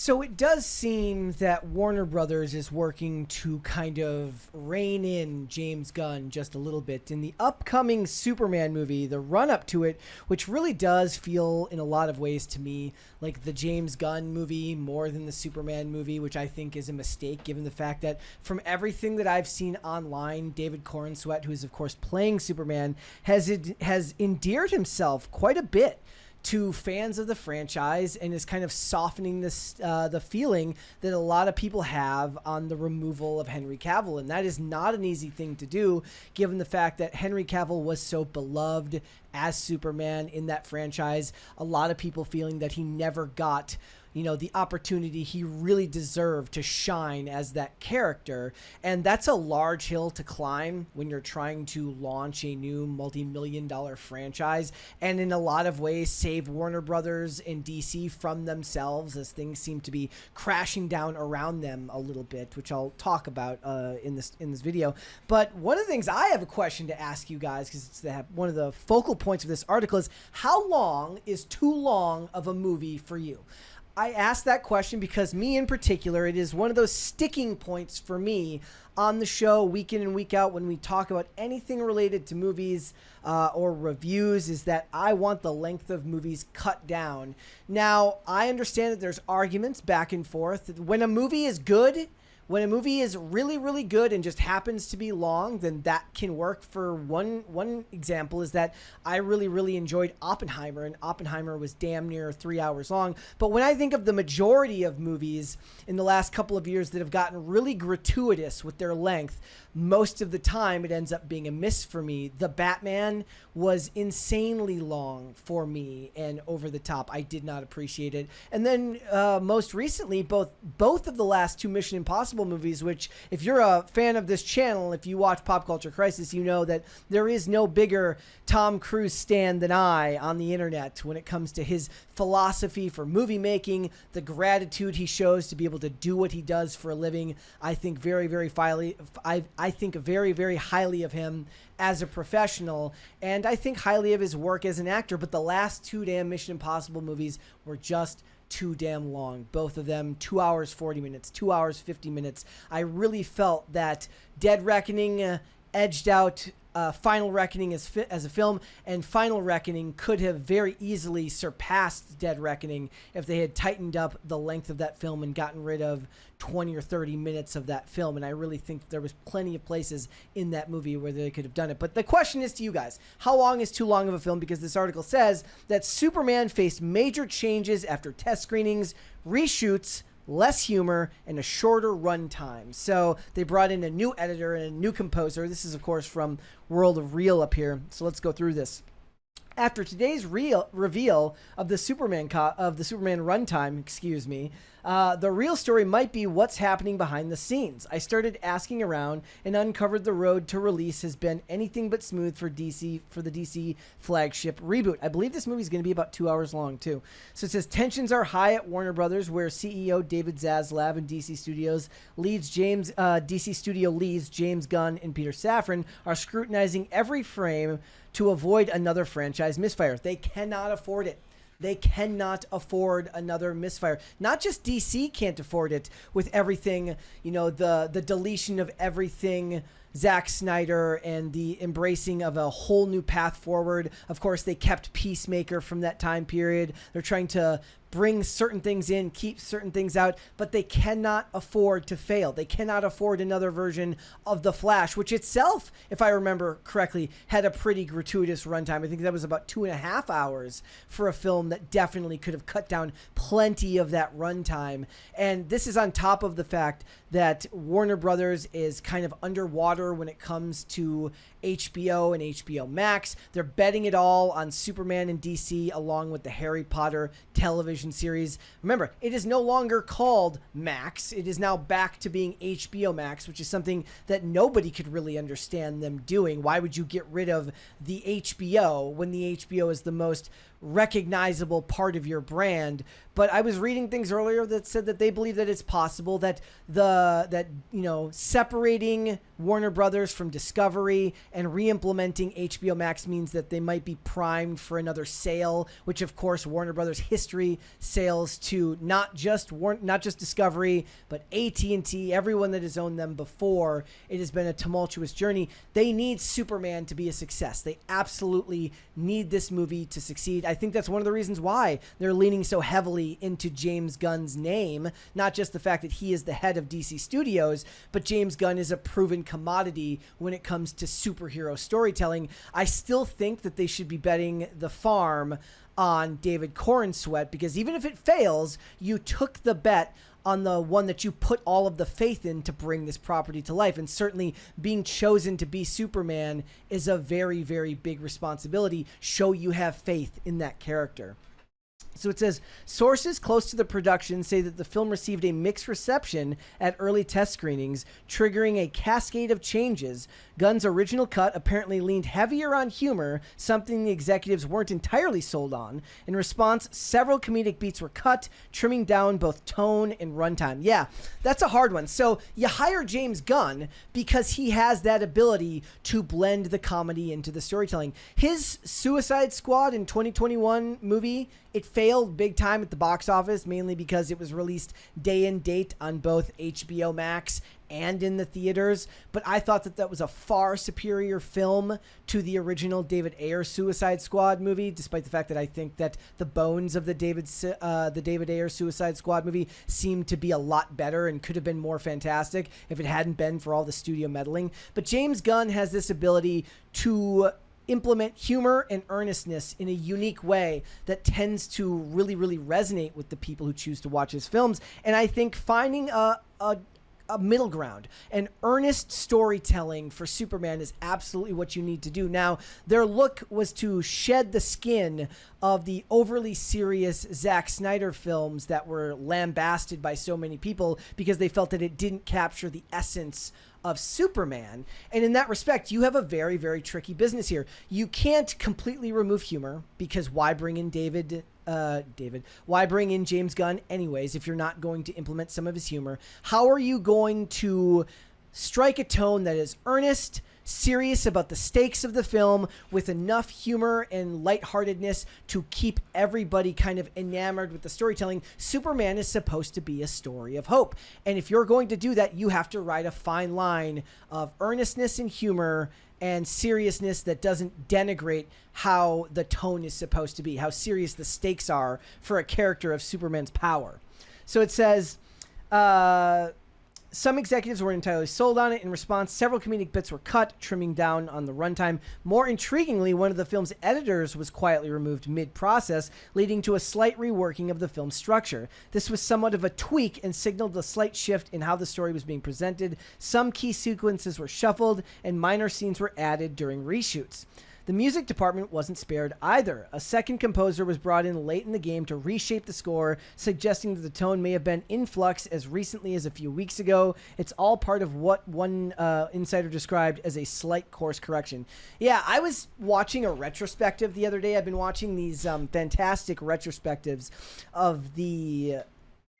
So it does seem that Warner Brothers is working to kind of rein in James Gunn just a little bit in the upcoming Superman movie, the run up to it, which really does feel in a lot of ways to me like the James Gunn movie more than the Superman movie, which I think is a mistake given the fact that from everything that I've seen online, David Corenswet, who is of course playing Superman, has endeared himself quite a bit to fans of the franchise and is kind of softening this the feeling that a lot of people have on the removal of Henry Cavill, and that is not an easy thing to do given the fact that Henry Cavill was so beloved as Superman in that franchise. A lot of people feeling that he never got the opportunity he really deserved to shine as that character. And that's a large hill to climb when you're trying to launch a new multi-million-dollar franchise and in a lot of ways save Warner Brothers and DC from themselves as things seem to be crashing down around them a little bit, which I'll talk about in this video. But one of the things I have a question to ask you guys, because it's one of the focal points of this article, is how long is too long of a movie for you? I asked that question because me in particular, it is one of those sticking points for me on the show week in and week out when we talk about anything related to movies or reviews, is that I want the length of movies cut down. Now, I understand that there's arguments back and forth. When a movie is good, when a movie is really, really good and just happens to be long, then that can work. For one example is that I really, really enjoyed Oppenheimer, and Oppenheimer was damn near 3 hours long. But when I think of the majority of movies in the last couple of years that have gotten really gratuitous with their length, most of the time it ends up being a miss for me. The Batman was insanely long for me and over the top. I did not appreciate it. And then most recently, both of the last two Mission Impossible movies, which if you're a fan of this channel, if you watch Pop Culture Crisis, you know that there is no bigger Tom Cruise stan than I on the internet when it comes to his philosophy for movie making, the gratitude he shows to be able to do what he does for a living. I think very, very I think very, very highly of him as a professional, and I think highly of his work as an actor. But the last two damn Mission Impossible movies were just too damn long. Both of them 2 hours 40 minutes, 2 hours 50 minutes. I really felt that Dead Reckoning edged out Final Reckoning as a film, and Final Reckoning could have very easily surpassed Dead Reckoning if they had tightened up the length of that film and gotten rid of 20 or 30 minutes of that film. And I really think there was plenty of places in that movie where they could have done it. But the question is to you guys, how long is too long of a film? Because this article says that Superman faced major changes after test screenings, reshoots, less humor, and a shorter runtime. So they brought in a new editor and a new composer. This is, of course, from World of Real up here. So let's go through this. After today's reveal of the Superman runtime, the real story might be what's happening behind the scenes. I started asking around and uncovered the road to release has been anything but smooth for the DC flagship reboot. I believe this movie is going to be about 2 hours long too. So it says tensions are high at Warner Brothers, where CEO David Zaslav and DC Studio leads James Gunn and Peter Safran are scrutinizing every frame to avoid another franchise misfire. They cannot afford it. They cannot afford another misfire. Not just DC can't afford it with everything, the deletion of everything Zack Snyder and the embracing of a whole new path forward. Of course, they kept Peacemaker from that time period. They're trying to bring certain things in, keep certain things out, but they cannot afford to fail. They cannot afford another version of The Flash, which itself, if I remember correctly, had a pretty gratuitous runtime. I think that was about 2.5 hours for a film that definitely could have cut down plenty of that runtime. And this is on top of the fact that Warner Brothers is kind of underwater when it comes to HBO and HBO Max. They're betting it all on Superman and DC along with the Harry Potter television series. Remember, it is no longer called Max. It is now back to being HBO Max, which is something that nobody could really understand them doing. Why would you get rid of the HBO when the HBO is the most recognizable part of your brand. But I was reading things earlier that said that they believe that it's possible that separating Warner Brothers from Discovery and re-implementing HBO Max means that they might be primed for another sale, which of course Warner Brothers history sales to not just Discovery, but AT&T, everyone that has owned them before. It has been a tumultuous journey. They need Superman to be a success. They absolutely need this movie to succeed. I think that's one of the reasons why they're leaning so heavily into James Gunn's name, not just the fact that he is the head of DC Studios, but James Gunn is a proven commodity when it comes to superhero storytelling. I still think that they should be betting the farm on David Corenswet, because even if it fails, you took the bet on the one that you put all of the faith in to bring this property to life. And certainly being chosen to be Superman is a very, very big responsibility. Show you have faith in that character. So it says, sources close to the production say that the film received a mixed reception at early test screenings, triggering a cascade of changes. Gunn's original cut apparently leaned heavier on humor, something the executives weren't entirely sold on. In response, several comedic beats were cut, trimming down both tone and runtime. Yeah, that's a hard one. So you hire James Gunn because he has that ability to blend the comedy into the storytelling. His Suicide Squad in 2021 movie, it failed big time at the box office, mainly because it was released day and date on both HBO Max and in the theaters. But I thought that that was a far superior film to the original David Ayer Suicide Squad movie, despite the fact that I think that the bones of the David Ayer Suicide Squad movie seemed to be a lot better and could have been more fantastic if it hadn't been for all the studio meddling. But James Gunn has this ability to implement humor and earnestness in a unique way that tends to really, really resonate with the people who choose to watch his films. And I think finding a middle ground, an earnest storytelling for Superman is absolutely what you need to do. Now, their look was to shed the skin of the overly serious Zack Snyder films that were lambasted by so many people because they felt that it didn't capture the essence of Superman. And in that respect, you have a very, very tricky business here. You can't completely remove humor, because why bring in why bring in James Gunn anyways if you're not going to implement some of his humor? How are you going to strike a tone that is earnest, serious about the stakes of the film, with enough humor and lightheartedness to keep everybody kind of enamored with the storytelling? Superman is supposed to be a story of hope. And if you're going to do that, you have to ride a fine line of earnestness and humor and seriousness that doesn't denigrate how the tone is supposed to be, how serious the stakes are for a character of Superman's power. So it says, some executives weren't entirely sold on it. In response, several comedic bits were cut, trimming down on the runtime. More intriguingly, one of the film's editors was quietly removed mid-process, leading to a slight reworking of the film's structure. This was somewhat of a tweak and signaled a slight shift in how the story was being presented. Some key sequences were shuffled, and minor scenes were added during reshoots. The music department wasn't spared either. A second composer was brought in late in the game to reshape the score, suggesting that the tone may have been in flux as recently as a few weeks ago. It's all part of what one insider described as a slight course correction. Yeah, I was watching a retrospective the other day. I've been watching these fantastic retrospectives of the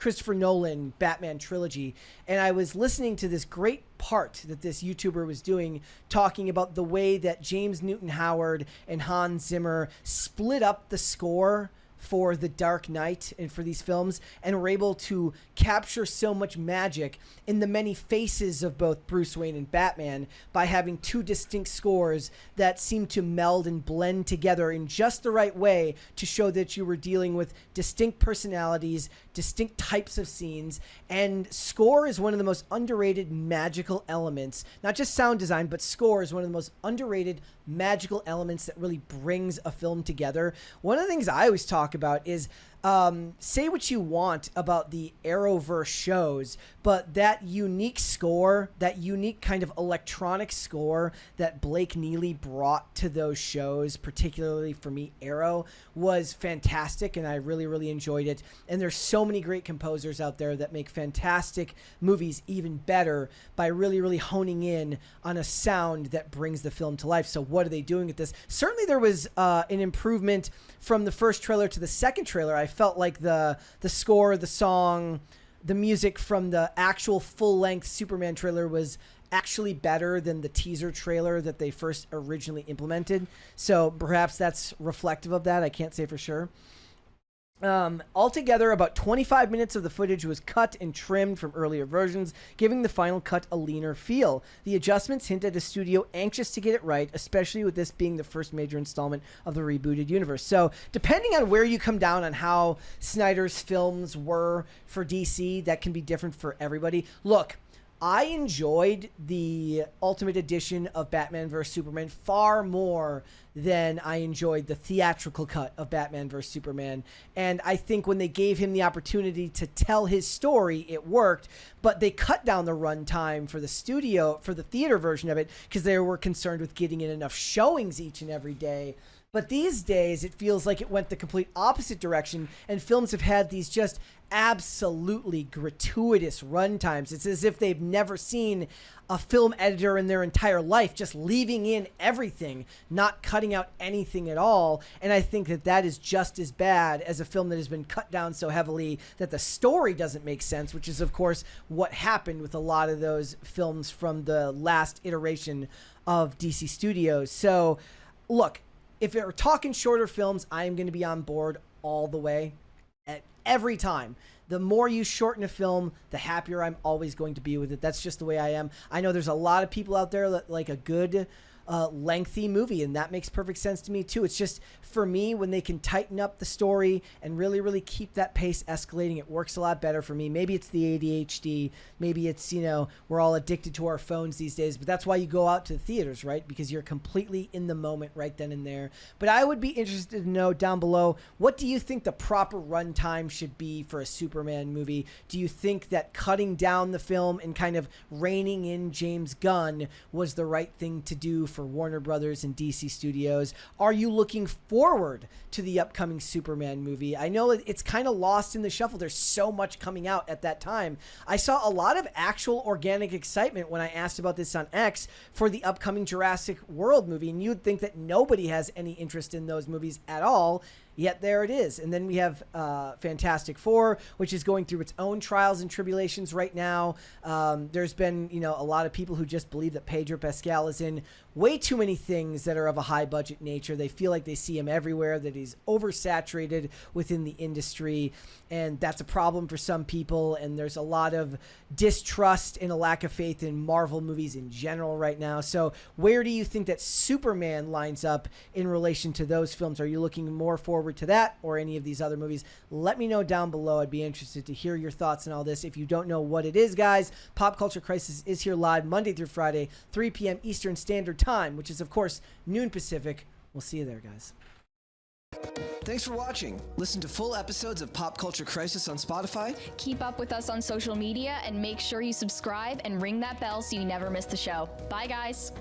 Christopher Nolan Batman trilogy, and I was listening to this great part that this YouTuber was doing, talking about the way that James Newton Howard and Hans Zimmer split up the score for The Dark Knight and for these films, and were able to capture so much magic in the many faces of both Bruce Wayne and Batman by having two distinct scores that seem to meld and blend together in just the right way to show that you were dealing with distinct personalities, distinct types of scenes. And score is one of the most underrated magical elements, not just sound design, but score is one of the most underrated magical elements that really brings a film together. One of the things I always talk about is say what you want about the Arrowverse shows, but that unique score, that unique kind of electronic score that Blake Neely brought to those shows, particularly for me, Arrow, was fantastic, and I really, really enjoyed it. And there's so many great composers out there that make fantastic movies even better by really, really honing in on a sound that brings the film to life. So what are they doing with this? Certainly there was an improvement from the first trailer to the second trailer. I felt like the score, the song, the music from the actual full-length Superman trailer was actually better than the teaser trailer that they first originally implemented. So perhaps that's reflective of that. I can't say for sure. Altogether, about 25 minutes of the footage was cut and trimmed from earlier versions, giving the final cut a leaner feel. The adjustments hint at a studio anxious to get it right, especially with this being the first major installment of the rebooted universe. So, depending on where you come down on how Snyder's films were for DC, that can be different for everybody. Look, I enjoyed the Ultimate Edition of Batman vs. Superman far more than I enjoyed the theatrical cut of Batman vs. Superman. And I think when they gave him the opportunity to tell his story, it worked. But they cut down the runtime for the studio, for the theater version of it, because they were concerned with getting in enough showings each and every day. But these days, it feels like it went the complete opposite direction, and films have had these just absolutely gratuitous runtimes. It's as if they've never seen a film editor in their entire life, just leaving in everything, not cutting out anything at all. And I think that that is just as bad as a film that has been cut down so heavily that the story doesn't make sense, which is, of course, what happened with a lot of those films from the last iteration of DC Studios. So, look, if we're talking shorter films, I am going to be on board all the way at every time. The more you shorten a film, the happier I'm always going to be with it. That's just the way I am. I know there's a lot of people out there that like a good lengthy movie, and that makes perfect sense to me too. It's just, for me, when they can tighten up the story and really, really keep that pace escalating, it works a lot better for me. Maybe it's the ADHD, maybe it's, you know, we're all addicted to our phones these days, but that's why you go out to the theaters, right? Because you're completely in the moment right then and there. But I would be interested to know down below, what do you think the proper runtime should be for a Superman movie? Do you think that cutting down the film and kind of reining in James Gunn was the right thing to do for Warner Brothers and DC Studios? Are you looking forward to the upcoming Superman movie? I know it's kind of lost in the shuffle. There's so much coming out at that time. I saw a lot of actual organic excitement when I asked about this on X for the upcoming Jurassic World movie, and you'd think that nobody has any interest in those movies at all. Yet there it is. And then we have Fantastic Four, which is going through its own trials and tribulations right now. There's been, you know, a lot of people who just believe that Pedro Pascal is in way too many things that are of a high budget nature. They feel like they see him everywhere, that he's oversaturated within the industry. And that's a problem for some people. And there's a lot of distrust and a lack of faith in Marvel movies in general right now. So where do you think that Superman lines up in relation to those films? Are you looking more forward to that or any of these other movies? Let me know down below. I'd be interested to hear your thoughts on all this. If you don't know what it is, guys, Pop Culture Crisis is here live Monday through Friday, 3 p.m. Eastern Standard Time, which is, of course, noon Pacific. We'll see you there, guys. Thanks for watching. Listen to full episodes of Pop Culture Crisis on Spotify. Keep up with us on social media and make sure you subscribe and ring that bell so you never miss the show. Bye, guys.